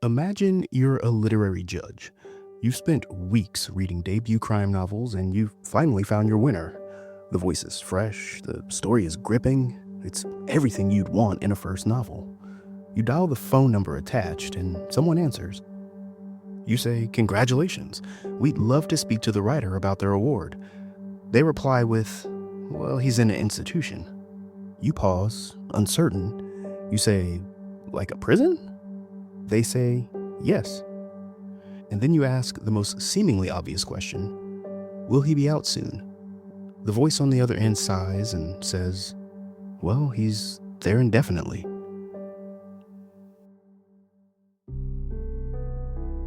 Imagine you're a literary judge. You've spent weeks reading debut crime novels and you've finally found your winner. The voice is fresh, the story is gripping, it's everything you'd want in a first novel. You dial the phone number attached and someone answers. You say, "Congratulations, we'd love to speak to the writer about their award." They reply with, "Well, he's in an institution." You pause, uncertain. You say, "Like a prison?" They say, "Yes." And then you ask the most seemingly obvious question, "Will he be out soon?" The voice on the other end sighs and says, "Well, he's there indefinitely."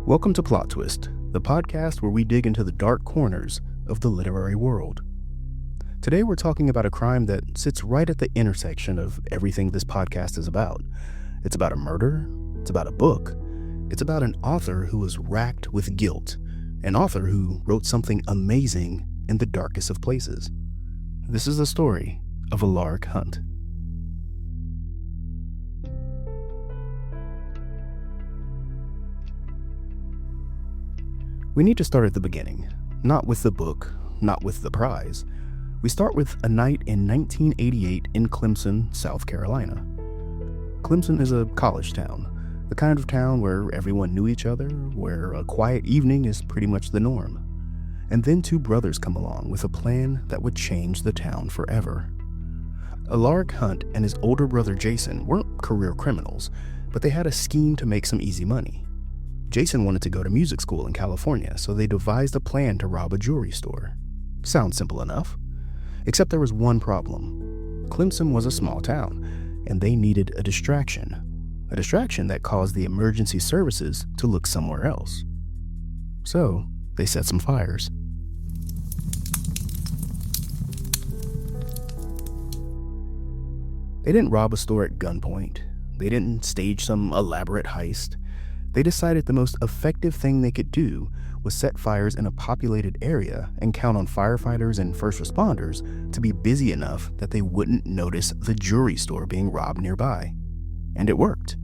Welcome to Plot Twist, the podcast where we dig into the dark corners of the literary world. Today we're talking about a crime that sits right at the intersection of everything this podcast is about. It's about a murder. It's about a book. It's about an author who was racked with guilt, an author who wrote something amazing in the darkest of places. This is the story of Alaric Hunt. We need to start at the beginning, not with the book, not with the prize. We start with a night in 1988 in Clemson, South Carolina. Clemson is a college town. The kind of town where everyone knew each other, where a quiet evening is pretty much the norm. And then two brothers come along with a plan that would change the town forever. Alaric Hunt and his older brother Jason weren't career criminals, but they had a scheme to make some easy money. Jason wanted to go to music school in California, so they devised a plan to rob a jewelry store. Sounds simple enough. Except there was one problem. Clemson was a small town, and they needed a distraction. A distraction that caused the emergency services to look somewhere else. So, they set some fires. They didn't rob a store at gunpoint. They didn't stage some elaborate heist. They decided the most effective thing they could do was set fires in a populated area and count on firefighters and first responders to be busy enough that they wouldn't notice the jewelry store being robbed nearby. And it worked.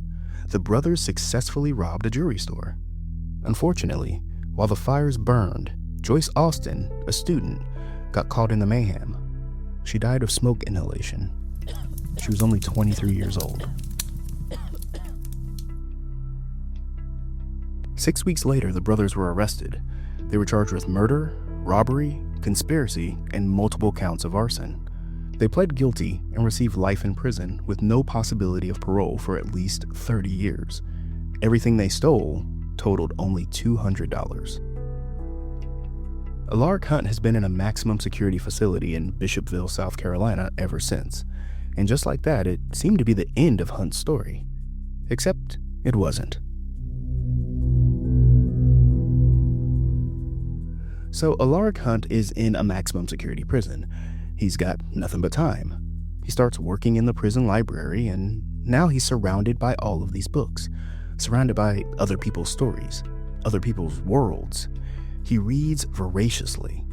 The brothers successfully robbed a jewelry store. Unfortunately, while the fires burned, Joyce Austin, a student, got caught in the mayhem. She died of smoke inhalation. She was only 23 years old. 6 weeks later, the brothers were arrested. They were charged with murder, robbery, conspiracy, and multiple counts of arson. They pled guilty and received life in prison with no possibility of parole for at least 30 years. Everything they stole totaled only $200. Alaric Hunt has been in a maximum security facility in Bishopville, South Carolina ever since. And just like that, it seemed to be the end of Hunt's story. Except it wasn't. So Alaric Hunt is in a maximum security prison. He's got nothing but time. He starts working in the prison library, and now he's surrounded by all of these books, surrounded by other people's stories, other people's worlds. He reads voraciously.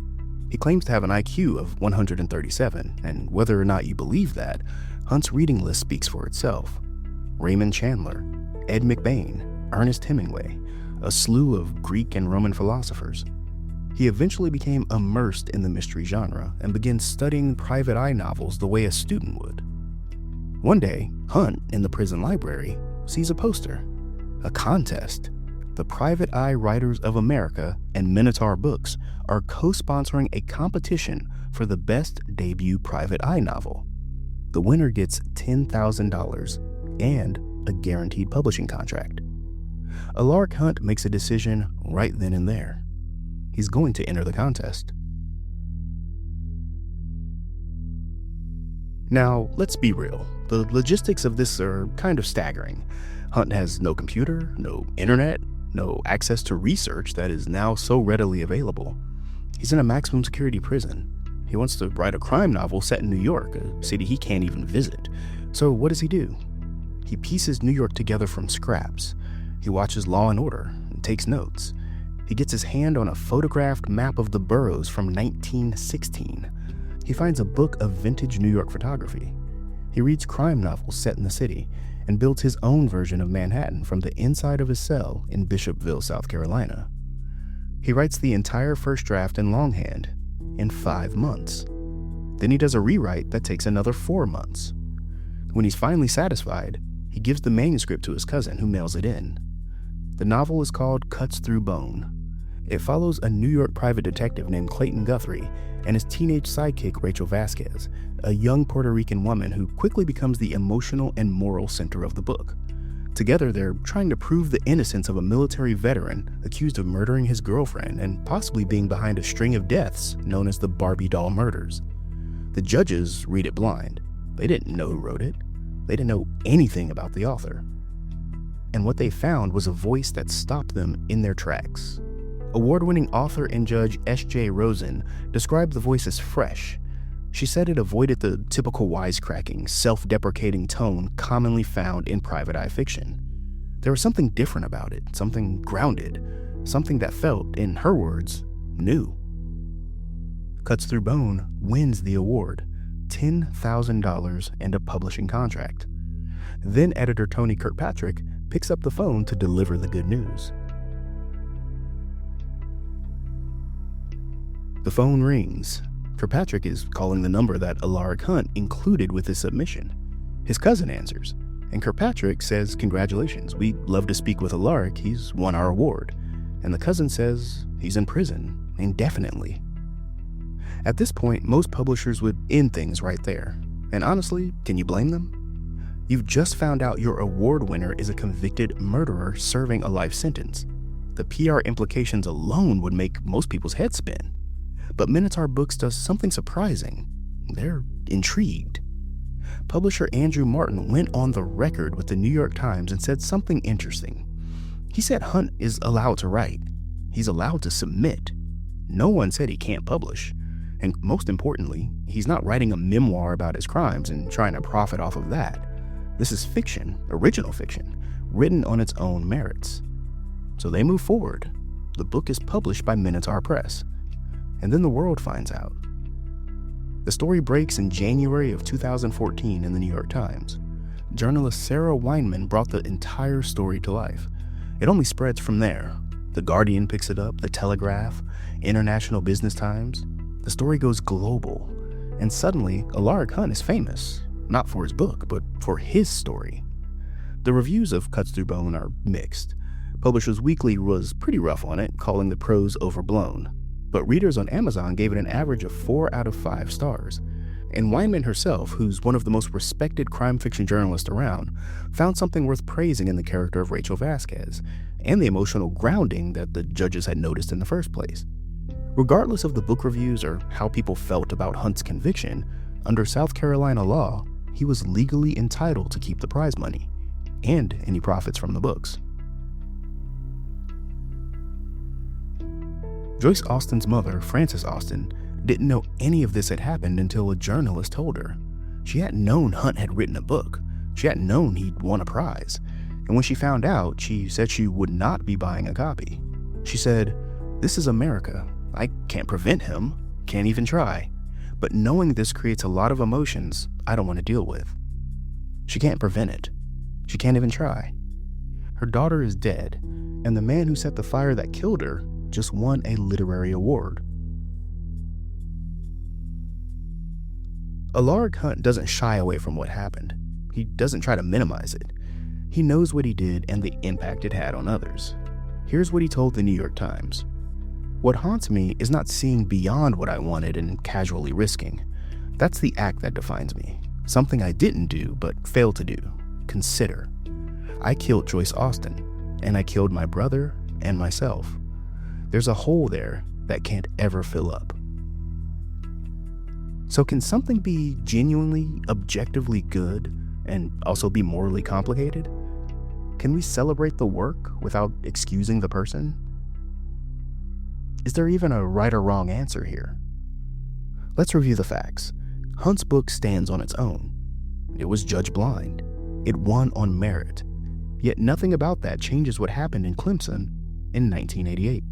He claims to have an IQ of 137, and whether or not you believe that, Hunt's reading list speaks for itself. Raymond Chandler, Ed McBain, Ernest Hemingway, a slew of Greek and Roman philosophers. He eventually became immersed in the mystery genre and began studying private eye novels the way a student would. One day, Hunt, in the prison library, sees a poster, a contest. The Private Eye Writers of America and Minotaur Books are co-sponsoring a competition for the best debut private eye novel. The winner gets $10,000 and a guaranteed publishing contract. Alaric Hunt makes a decision right then and there. He's going to enter the contest. Now, let's be real. The logistics of this are kind of staggering. Hunt has no computer, no internet, no access to research that is now so readily available. He's in a maximum security prison. He wants to write a crime novel set in New York, a city he can't even visit. So what does he do? He pieces New York together from scraps. He watches Law and Order and takes notes. He gets his hand on a photographed map of the boroughs from 1916. He finds a book of vintage New York photography. He reads crime novels set in the city, and builds his own version of Manhattan from the inside of his cell in Bishopville, South Carolina. He writes the entire first draft in longhand in 5 months. Then he does a rewrite that takes another 4 months. When he's finally satisfied, he gives the manuscript to his cousin, who mails it in. The novel is called Cuts Through Bone. It follows a New York private detective named Clayton Guthrie and his teenage sidekick Rachel Vasquez, a young Puerto Rican woman who quickly becomes the emotional and moral center of the book. Together, they're trying to prove the innocence of a military veteran accused of murdering his girlfriend and possibly being behind a string of deaths known as the Barbie doll murders. The judges read it blind. They didn't know who wrote it. They didn't know anything about the author. And what they found was a voice that stopped them in their tracks. Award-winning author and judge S.J. Rosen described the voice as fresh. She said it avoided the typical wisecracking, self-deprecating tone commonly found in private eye fiction. There was something different about it, something grounded, something that felt, in her words, new. Cuts Through Bone wins the award, $10,000 and a publishing contract. Then editor Tony Kirkpatrick picks up the phone to deliver the good news. The phone rings. Kirkpatrick is calling the number that Alaric Hunt included with his submission. His cousin answers, and Kirkpatrick says, "Congratulations, we'd love to speak with Alaric, he's won our award." And the cousin says he's in prison indefinitely. At this point, most publishers would end things right there. And honestly, can you blame them? You've just found out your award winner is a convicted murderer serving a life sentence. The PR implications alone would make most people's heads spin. But Minotaur Books does something surprising. They're intrigued. Publisher Andrew Martin went on the record with the New York Times and said something interesting. He said Hunt is allowed to write. He's allowed to submit. No one said he can't publish. And most importantly, he's not writing a memoir about his crimes and trying to profit off of that. This is fiction, original fiction, written on its own merits. So they move forward. The book is published by Minotaur Press. And then the world finds out. The story breaks in January of 2014 in the New York Times. Journalist Sarah Weinman brought the entire story to life. It only spreads from there. The Guardian picks it up, The Telegraph, International Business Times. The story goes global, and suddenly Alaric Hunt is famous, not for his book, but for his story. The reviews of Cuts Through Bone are mixed. Publishers Weekly was pretty rough on it, calling the prose overblown. But readers on Amazon gave it an average of 4 out of 5 stars. And Weinman herself, who's one of the most respected crime fiction journalists around, found something worth praising in the character of Rachel Vasquez, and the emotional grounding that the judges had noticed in the first place. Regardless of the book reviews or how people felt about Hunt's conviction, under South Carolina law, he was legally entitled to keep the prize money, and any profits from the books. Joyce Austen's mother, Frances Austen, didn't know any of this had happened until a journalist told her. She hadn't known Hunt had written a book. She hadn't known he'd won a prize. And when she found out, she said she would not be buying a copy. She said, "This is America. I can't prevent him, can't even try. But knowing this creates a lot of emotions I don't want to deal with." She can't prevent it. She can't even try. Her daughter is dead, and the man who set the fire that killed her just won a literary award. Alaric Hunt doesn't shy away from what happened. He doesn't try to minimize it. He knows what he did and the impact it had on others. Here's what he told the New York Times. "What haunts me is not seeing beyond what I wanted and casually risking. That's the act that defines me. Something I didn't do but failed to do. Consider. I killed Joyce Austen, and I killed my brother and myself. There's a hole there that can't ever fill up." So can something be genuinely, objectively good and also be morally complicated? Can we celebrate the work without excusing the person? Is there even a right or wrong answer here? Let's review the facts. Hunt's book stands on its own. It was judged blind. It won on merit. Yet nothing about that changes what happened in Clemson in 1988.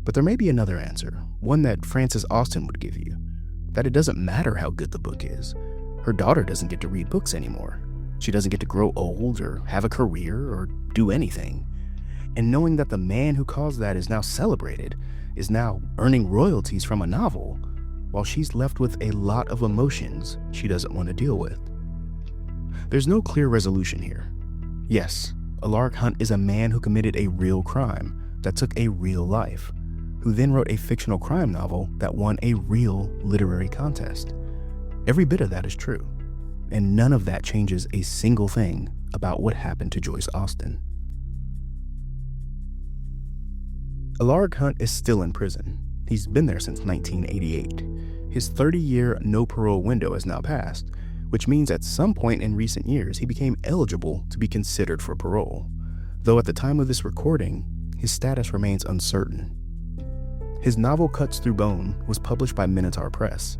But there may be another answer, one that Frances Austen would give you, that it doesn't matter how good the book is. Her daughter doesn't get to read books anymore. She doesn't get to grow old or have a career or do anything. And knowing that the man who caused that is now celebrated, is now earning royalties from a novel, while she's left with a lot of emotions she doesn't want to deal with. There's no clear resolution here. Yes, Alaric Hunt is a man who committed a real crime that took a real life, who then wrote a fictional crime novel that won a real literary contest. Every bit of that is true, and none of that changes a single thing about what happened to Joyce Austen. Alaric Hunt is still in prison. He's been there since 1988. His 30-year no-parole window has now passed, which means at some point in recent years he became eligible to be considered for parole, though at the time of this recording, his status remains uncertain. His novel Cuts Through Bone was published by Minotaur Press.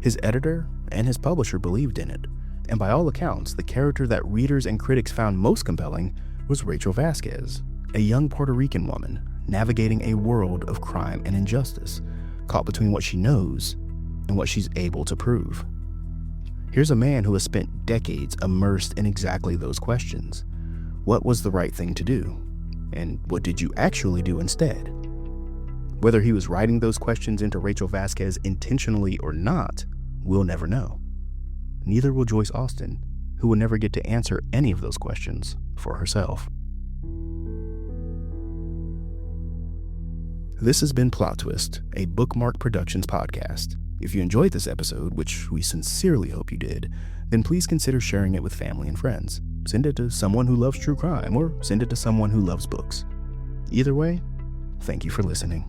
His editor and his publisher believed in it, and by all accounts, the character that readers and critics found most compelling was Rachel Vasquez, a young Puerto Rican woman navigating a world of crime and injustice, caught between what she knows and what she's able to prove. Here's a man who has spent decades immersed in exactly those questions. What was the right thing to do? And what did you actually do instead? Whether he was writing those questions into Rachel Vasquez intentionally or not, we'll never know. Neither will Joyce Austen, who will never get to answer any of those questions for herself. This has been Plot Twist, a Bookmark Productions podcast. If you enjoyed this episode, which we sincerely hope you did, then please consider sharing it with family and friends. Send it to someone who loves true crime, or send it to someone who loves books. Either way, thank you for listening.